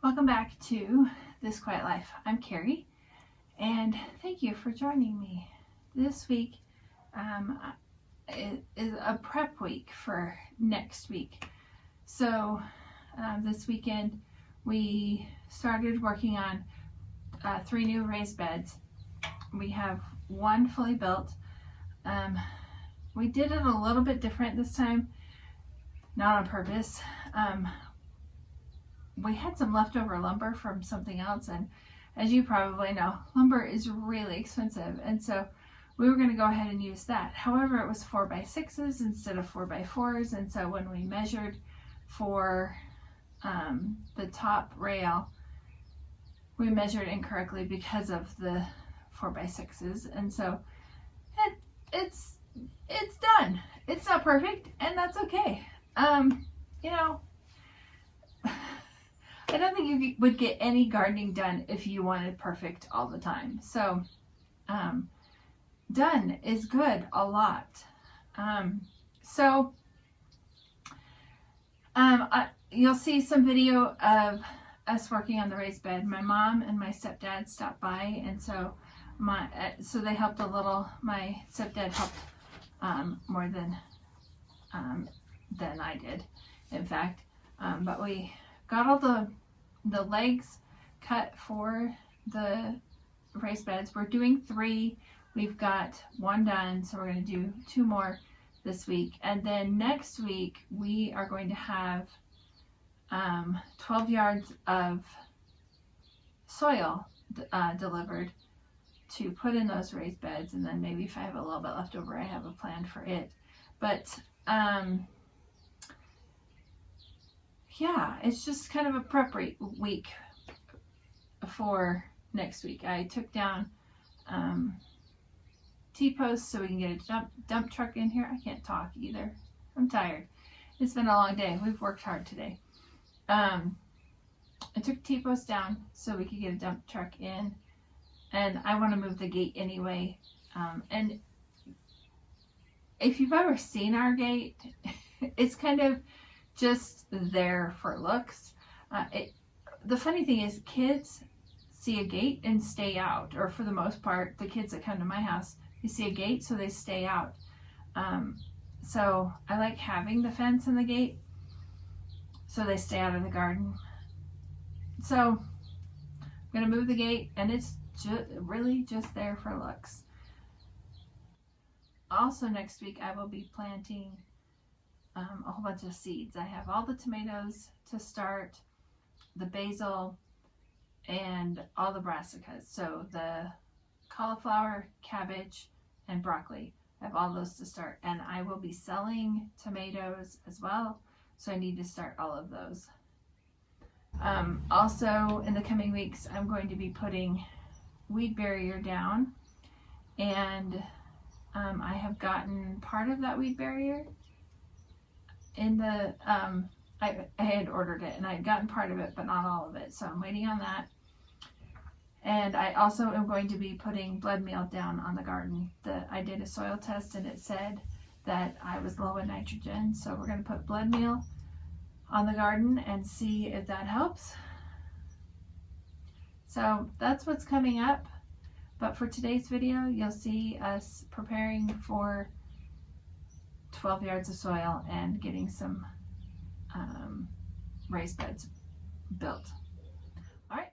Welcome back to This Quiet Life. I'm Carrie, and thank you for joining me. This week is a prep week for next week. So this weekend we started working on 3 new raised beds. We have one fully built. We did it a little bit different this time, not on purpose. We had some leftover lumber from something else, and as you probably know, lumber is really expensive, and so we were going to go ahead and use that. However, it was 4x6s instead of 4x4s, and so when we measured for the top rail, we measured incorrectly because of the 4x6s, and so it's done. It's not perfect, and that's okay. I don't think you would get any gardening done if you wanted perfect all the time. So, done is good a lot. You'll see some video of us working on the raised bed. My mom and my stepdad stopped by, and so they helped a little. My stepdad helped more than I did, in fact. But we got all the legs cut for the raised beds. We're doing 3. We've got 1 done, so we're going to do 2 more this week. And then next week we are going to have 12 yards of soil delivered to put in those raised beds, and then maybe if I have a little bit left over, I have a plan for it. But yeah, it's just kind of a prep week for next week. I took down T-posts so we can get a dump truck in here. I can't talk either. I'm tired. It's been a long day. We've worked hard today. I took T-posts down so we could get a dump truck in, and I want to move the gate anyway. And if you've ever seen our gate, it's kind of just there for looks. The funny thing is, kids see a gate and stay out, or for the most part, the kids that come to my house, they see a gate, so they stay out. So I like having the fence and the gate, so they stay out of the garden. So I'm gonna move the gate, and it's really just there for looks. Also next week I will be planting a whole bunch of seeds. I have all the tomatoes to start, the basil, and all the brassicas. So the cauliflower, cabbage, and broccoli. I have all those to start, and I will be selling tomatoes as well, so I need to start all of those. Also in the coming weeks, I'm going to be putting weed barrier down, and I have gotten part of that weed barrier in the I had ordered it, and I had gotten part of it but not all of it, so I'm waiting on that. And I also am going to be putting blood meal down on the garden. I did a soil test and it said that I was low in nitrogen, so we're going to put blood meal on the garden and see if that helps. So that's what's coming up. But for today's video, you'll see us preparing for 12 yards of soil and getting some raised beds built. All right.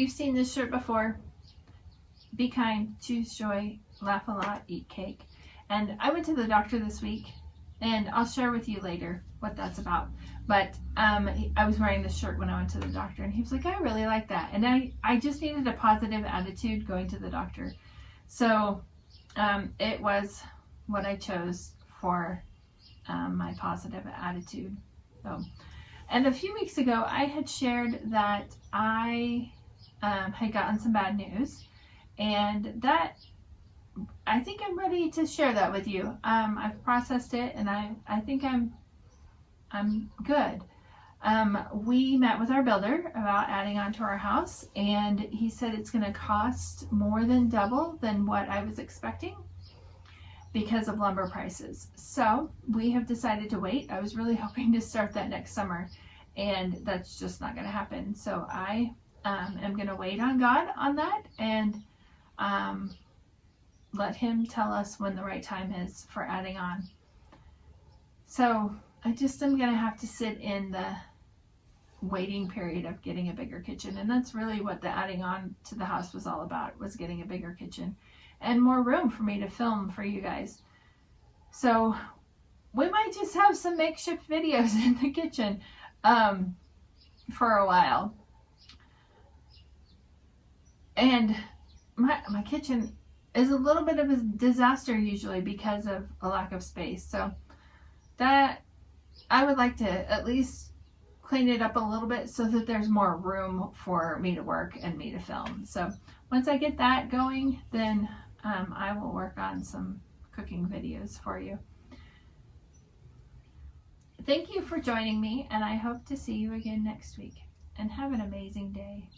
you've seen this shirt before. Be kind, choose joy, laugh a lot, eat cake. And I went to the doctor this week, and I'll share with you later what that's about. But I was wearing this shirt when I went to the doctor, and he was like, I really like that. And I just needed a positive attitude going to the doctor. So it was what I chose for my positive attitude. So, and a few weeks ago, I had shared that I had gotten some bad news, and that I think I'm ready to share that with you. I've processed it, and I think I'm good. We met with our builder about adding on to our house, and he said it's going to cost more than double than what I was expecting because of lumber prices. So we have decided to wait. I was really hoping to start that next summer, and that's just not going to happen. So I am going to wait on God on that, and let him tell us when the right time is for adding on. So I just am going to have to sit in the waiting period of getting a bigger kitchen. And that's really what the adding on to the house was all about, was getting a bigger kitchen and more room for me to film for you guys. So we might just have some makeshift videos in the kitchen for a while. And my kitchen is a little bit of a disaster usually because of a lack of space. So that I would like to at least clean it up a little bit so that there's more room for me to work and me to film. So once I get that going, then I will work on some cooking videos for you. Thank you for joining me, and I hope to see you again next week. And have an amazing day.